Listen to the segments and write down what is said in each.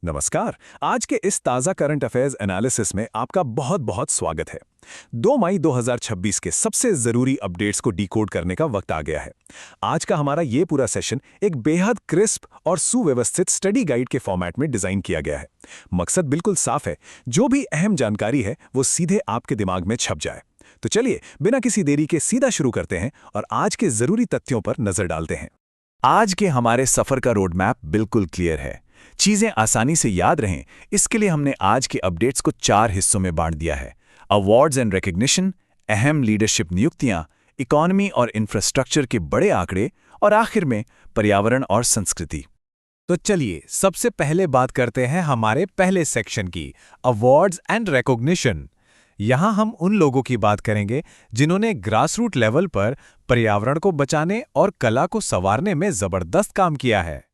नमस्कार। आज के इस ताज़ा करंट अफेयर्स एनालिसिस में आपका बहुत बहुत स्वागत है। 2 मई 2026 के सबसे ज़रूरी अपडेट्स को डिकोड करने का वक्त आ गया है। आज का हमारा ये पूरा सेशन एक बेहद क्रिस्प और सुव्यवस्थित स्टडी गाइड के फॉर्मेट में डिज़ाइन किया गया है। मकसद बिल्कुल साफ है, जो भी अहम जानकारी है वो सीधे आपके दिमाग में छप जाए। तो चलिए बिना किसी देरी के सीधा शुरू करते हैं और आज के ज़रूरी तथ्यों पर नज़र डालते हैं। आज के हमारे सफ़र का रोड मैप बिल्कुल क्लियर है। चीजें आसानी से याद रहें, इसके लिए हमने आज के अपडेट्स को 4 हिस्सों में बांट दिया है। अवार्ड्स एंड रिकग्निशन, अहम लीडरशिप नियुक्तियां, इकोनॉमी और इंफ्रास्ट्रक्चर के बड़े आंकड़े और आखिर में पर्यावरण और संस्कृति। तो चलिए सबसे पहले बात करते हैं हमारे पहले सेक्शन की, अवार्ड्स एंड रिकॉग्निशन। यहाँ हम उन लोगों की बात करेंगे जिन्होंने ग्रासरूट लेवल पर पर्यावरण को बचाने और कला को संवारने में जबरदस्त काम किया है।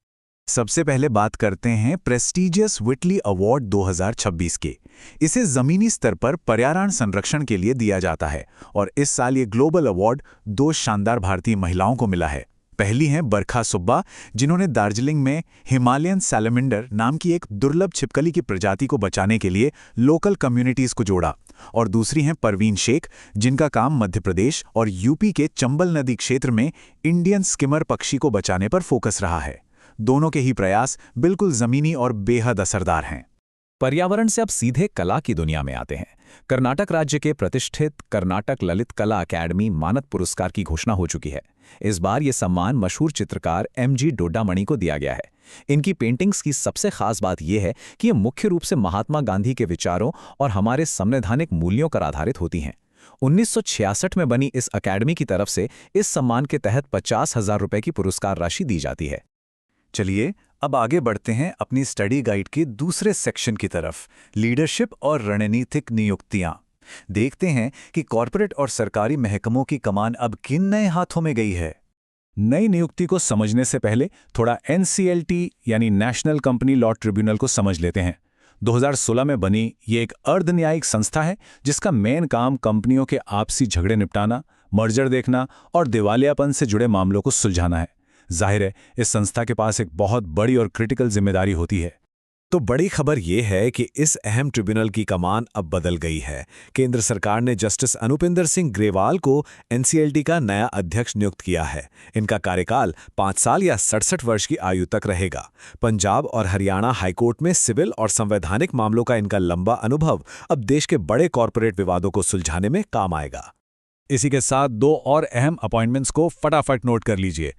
सबसे पहले बात करते हैं प्रेस्टीजियस व्हिटली अवार्ड 2026 के। इसे जमीनी स्तर पर पर्यावरण संरक्षण के लिए दिया जाता है और इस साल ये ग्लोबल अवार्ड 2 शानदार भारतीय महिलाओं को मिला है। पहली हैं बरखा सुब्बा, जिन्होंने दार्जिलिंग में हिमालयन सैलमेंडर नाम की एक दुर्लभ छिपकली की प्रजाति को बचाने के लिए लोकल कम्युनिटीज को जोड़ा। और दूसरी हैं परवीन शेख, जिनका काम मध्य प्रदेश और यूपी के चंबल नदी क्षेत्र में इंडियन स्किमर पक्षी को बचाने पर फोकस रहा है। दोनों के ही प्रयास बिल्कुल जमीनी और बेहद असरदार हैं। पर्यावरण से अब सीधे कला की दुनिया में आते हैं। कर्नाटक राज्य के प्रतिष्ठित कर्नाटक ललित कला अकेडमी मानद पुरस्कार की घोषणा हो चुकी है। इस बार ये सम्मान मशहूर चित्रकार एम.जी. डोडामणि को दिया गया है। इनकी पेंटिंग्स की सबसे खास बात यह है कि ये मुख्य रूप से महात्मा गांधी के विचारों और हमारे संवैधानिक मूल्यों पर आधारित होती हैं। 1966 में बनी इस अकेडमी की तरफ से इस सम्मान के तहत 50,000 रुपए की पुरस्कार राशि दी जाती है। चलिए अब आगे बढ़ते हैं अपनी स्टडी गाइड के दूसरे सेक्शन की तरफ, लीडरशिप और रणनीतिक नियुक्तियां। देखते हैं कि कॉरपोरेट और सरकारी महकमों की कमान अब किन नए हाथों में गई है। नई नियुक्ति को समझने से पहले थोड़ा NCLT यानी नेशनल कंपनी लॉ ट्रिब्यूनल को समझ लेते हैं। 2016 में बनी ये एक अर्धन्यायिक संस्था है जिसका मेन काम कंपनियों के आपसी झगड़े निपटाना, मर्जर देखना और दिवालियापन से जुड़े मामलों को सुलझाना है। जाहिर है इस संस्था के पास एक बहुत बड़ी और क्रिटिकल जिम्मेदारी होती है। तो बड़ी खबर यह है कि इस अहम ट्रिब्यूनल की कमान अब बदल गई है। केंद्र सरकार ने जस्टिस अनुपिंदर सिंह ग्रेवाल को NCLT का नया अध्यक्ष नियुक्त किया है। इनका कार्यकाल 5 साल या 67 वर्ष की आयु तक रहेगा। पंजाब और हरियाणा हाईकोर्ट में सिविल और संवैधानिक मामलों का इनका लंबा अनुभव अब देश के बड़े कॉरपोरेट विवादों को सुलझाने में काम आएगा। इसी के साथ 2 और अहम अपॉइंटमेंट्स को फटाफट नोट कर लीजिए।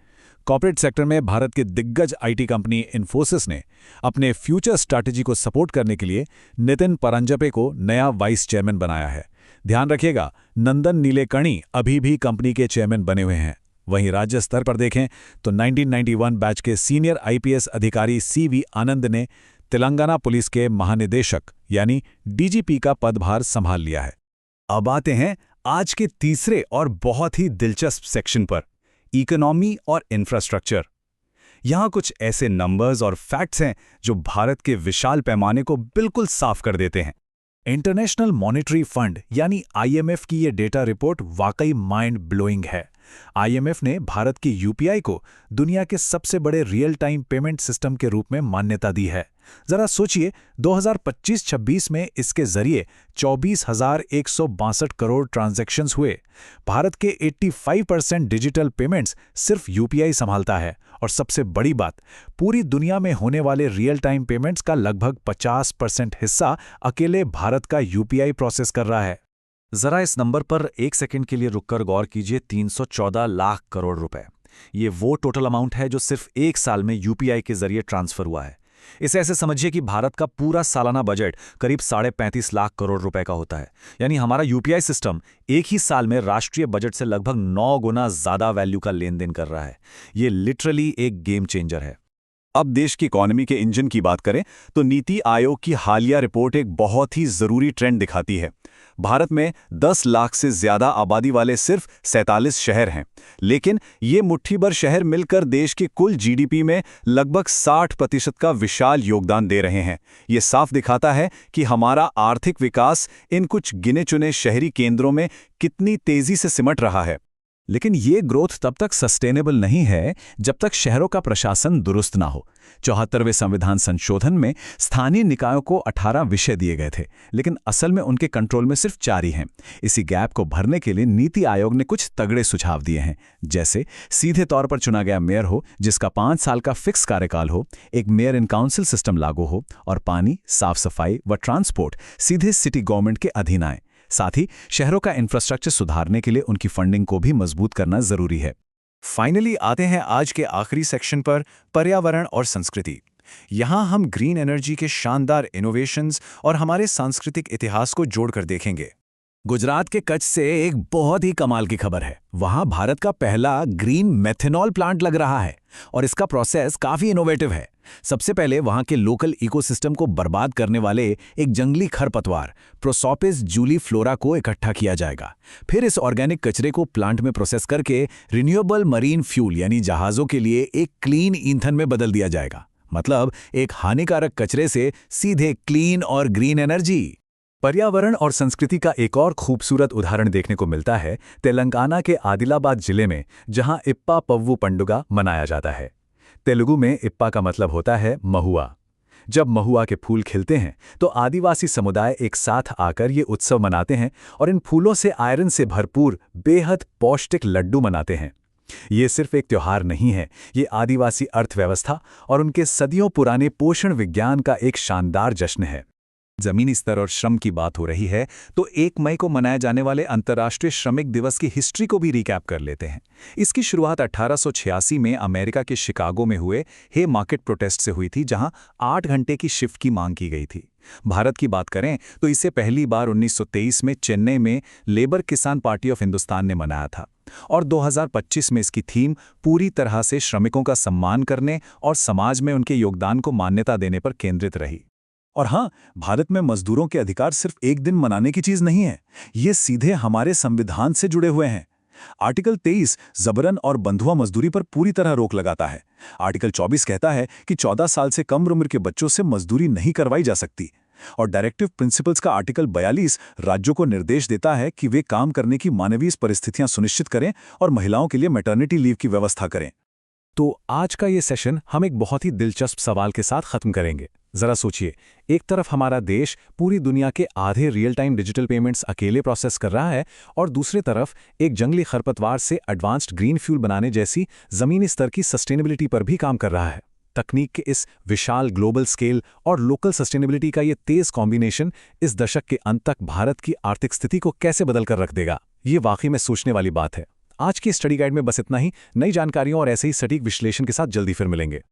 कॉर्पोरेट सेक्टर में भारत के दिग्गज IT कंपनी इन्फोसिस ने अपने फ्यूचर स्ट्रैटेजी को सपोर्ट करने के लिए नितिन परंजपे को नया वाइस चेयरमैन बनाया है। ध्यान रखिएगा, नंदन नीलेकणी अभी भी कंपनी के चेयरमैन बने हुए हैं। वहीं राज्य स्तर पर देखें तो 1991 बैच के सीनियर IPS अधिकारी CV आनंद ने तेलंगाना पुलिस के महानिदेशक यानी DGP का पदभार संभाल लिया है। अब आते हैं आज के तीसरे और बहुत ही दिलचस्प सेक्शन पर, इकोनॉमी और इंफ्रास्ट्रक्चर। यहाँ कुछ ऐसे नंबर्स और फैक्ट्स हैं जो भारत के विशाल पैमाने को बिल्कुल साफ कर देते हैं। इंटरनेशनल मॉनेटरी फंड यानी IMF की ये डेटा रिपोर्ट वाकई माइंड ब्लोइंग है। IMF ने भारत की UPI को दुनिया के सबसे बड़े रियल टाइम पेमेंट सिस्टम के रूप में मान्यता दी है। जरा सोचिए, 2025-26 में इसके जरिए 24,162 करोड़ ट्रांजैक्शंस हुए। भारत के 85% डिजिटल पेमेंट्स सिर्फ UPI संभालता है और सबसे बड़ी बात, पूरी दुनिया में होने वाले रियल टाइम पेमेंट्स का लगभग 50% हिस्सा अकेले भारत का UPI प्रोसेस कर रहा है। जरा इस नंबर पर एक सेकंड के लिए रुककर गौर कीजिए, 314 लाख करोड़ रुपए। ये वो टोटल अमाउंट है जो सिर्फ एक साल में UPI के जरिए ट्रांसफर हुआ है। इसे ऐसे समझिए कि भारत का पूरा सालाना बजट करीब 35.5 लाख करोड़ रुपए का होता है। यानी हमारा UPI सिस्टम एक ही साल में राष्ट्रीय बजट से लगभग 9 गुना ज्यादा वैल्यू का लेन देन कर रहा है। ये लिटरली एक गेम चेंजर है। अब देश की इकोनॉमी के इंजन की बात करें तो नीति आयोग की हालिया रिपोर्ट एक बहुत ही जरूरी ट्रेंड दिखाती है। भारत में 10 लाख से ज्यादा आबादी वाले सिर्फ 47 शहर हैं, लेकिन ये मुट्ठी भर शहर मिलकर देश के कुल GDP में लगभग 60% का विशाल योगदान दे रहे हैं। ये साफ दिखाता है कि हमारा आर्थिक विकास इन कुछ गिने चुने शहरी केंद्रों में कितनी तेजी से सिमट रहा है। लेकिन ये ग्रोथ तब तक सस्टेनेबल नहीं है जब तक शहरों का प्रशासन दुरुस्त ना हो। 74वें संविधान संशोधन में स्थानीय निकायों को 18 विषय दिए गए थे, लेकिन असल में उनके कंट्रोल में सिर्फ 4 ही हैं। इसी गैप को भरने के लिए नीति आयोग ने कुछ तगड़े सुझाव दिए हैं, जैसे सीधे तौर पर चुना गया मेयर हो जिसका 5 साल का फिक्स कार्यकाल हो, एक मेयर इन काउंसिल सिस्टम लागू हो और पानी, साफ सफाई व ट्रांसपोर्ट सीधे सिटी गवर्नमेंट के अधीन आए। साथ ही शहरों का इंफ्रास्ट्रक्चर सुधारने के लिए उनकी फंडिंग को भी मजबूत करना जरूरी है। फाइनली आते हैं आज के आखिरी सेक्शन पर, पर्यावरण और संस्कृति। यहाँ हम ग्रीन एनर्जी के शानदार इनोवेशंस और हमारे सांस्कृतिक इतिहास को जोड़कर देखेंगे। गुजरात के कच्छ से एक बहुत ही कमाल की खबर है। वहां भारत का पहला ग्रीन मेथनॉल प्लांट लग रहा है और इसका प्रोसेस काफी इनोवेटिव है। सबसे पहले वहां के लोकल इकोसिस्टम को बर्बाद करने वाले एक जंगली खरपतवार प्रोसोपिस जूलीफ्लोरा को इकट्ठा किया जाएगा। फिर इस ऑर्गेनिक कचरे को प्लांट में प्रोसेस करके रिन्यूएबल मरीन फ्यूल यानी जहाजों के लिए एक क्लीन ईंधन में बदल दिया जाएगा। मतलब एक हानिकारक कचरे से सीधे क्लीन और ग्रीन एनर्जी। पर्यावरण और संस्कृति का एक और खूबसूरत उदाहरण देखने को मिलता है तेलंगाना के आदिलाबाद जिले में, जहां इप्पा पव्वू पंडुगा मनाया जाता है। तेलुगु में इप्पा का मतलब होता है महुआ। जब महुआ के फूल खिलते हैं तो आदिवासी समुदाय एक साथ आकर ये उत्सव मनाते हैं और इन फूलों से आयरन से भरपूर बेहद पौष्टिक लड्डू बनाते हैं। ये सिर्फ एक त्योहार नहीं है, ये आदिवासी अर्थव्यवस्था और उनके सदियों पुराने पोषण विज्ञान का एक शानदार जश्न है। जमीनी स्तर और श्रम की बात हो रही है तो 1 मई को मनाए जाने वाले अंतर्राष्ट्रीय श्रमिक दिवस की हिस्ट्री को भी रिकैप कर लेते हैं। इसकी शुरुआत 1886 में अमेरिका के शिकागो में हुए हे मार्केट प्रोटेस्ट से हुई थी, जहां 8 घंटे की शिफ्ट की मांग की गई थी। भारत की बात करें तो इसे पहली बार 1923 में चेन्नई में लेबर किसान पार्टी ऑफ हिंदुस्तान ने मनाया था और 2025 में इसकी थीम पूरी तरह से श्रमिकों का सम्मान करने और समाज में उनके योगदान को मान्यता देने पर केंद्रित रही। और हाँ, भारत में मजदूरों के अधिकार सिर्फ एक दिन मनाने की चीज नहीं है, ये सीधे हमारे संविधान से जुड़े हुए हैं। आर्टिकल 23 जबरन और बंधुआ मजदूरी पर पूरी तरह रोक लगाता है। आर्टिकल 24 कहता है कि 14 साल से कम उम्र के बच्चों से मजदूरी नहीं करवाई जा सकती। और डायरेक्टिव प्रिंसिपल्स का आर्टिकल 42 राज्यों को निर्देश देता है कि वे काम करने की मानवीय परिस्थितियां सुनिश्चित करें और महिलाओं के लिए मैटरनिटी लीव की व्यवस्था करें। तो आज का ये सेशन हम एक बहुत ही दिलचस्प सवाल के साथ खत्म करेंगे। जरा सोचिए, एक तरफ हमारा देश पूरी दुनिया के आधे रियल टाइम डिजिटल पेमेंट्स अकेले प्रोसेस कर रहा है और दूसरी तरफ एक जंगली खरपतवार से एडवांस्ड ग्रीन फ्यूल बनाने जैसी जमीनी स्तर की सस्टेनेबिलिटी पर भी काम कर रहा है। तकनीक के इस विशाल ग्लोबल स्केल और लोकल सस्टेनेबिलिटी का ये तेज कॉम्बिनेशन इस दशक के अंत तक भारत की आर्थिक स्थिति को कैसे बदल कर रख देगा, ये वाकई में सोचने वाली बात है। आज की स्टडी गाइड में बस इतना ही। नई जानकारियों और ऐसे ही सटीक विश्लेषण के साथ जल्दी फिर मिलेंगे।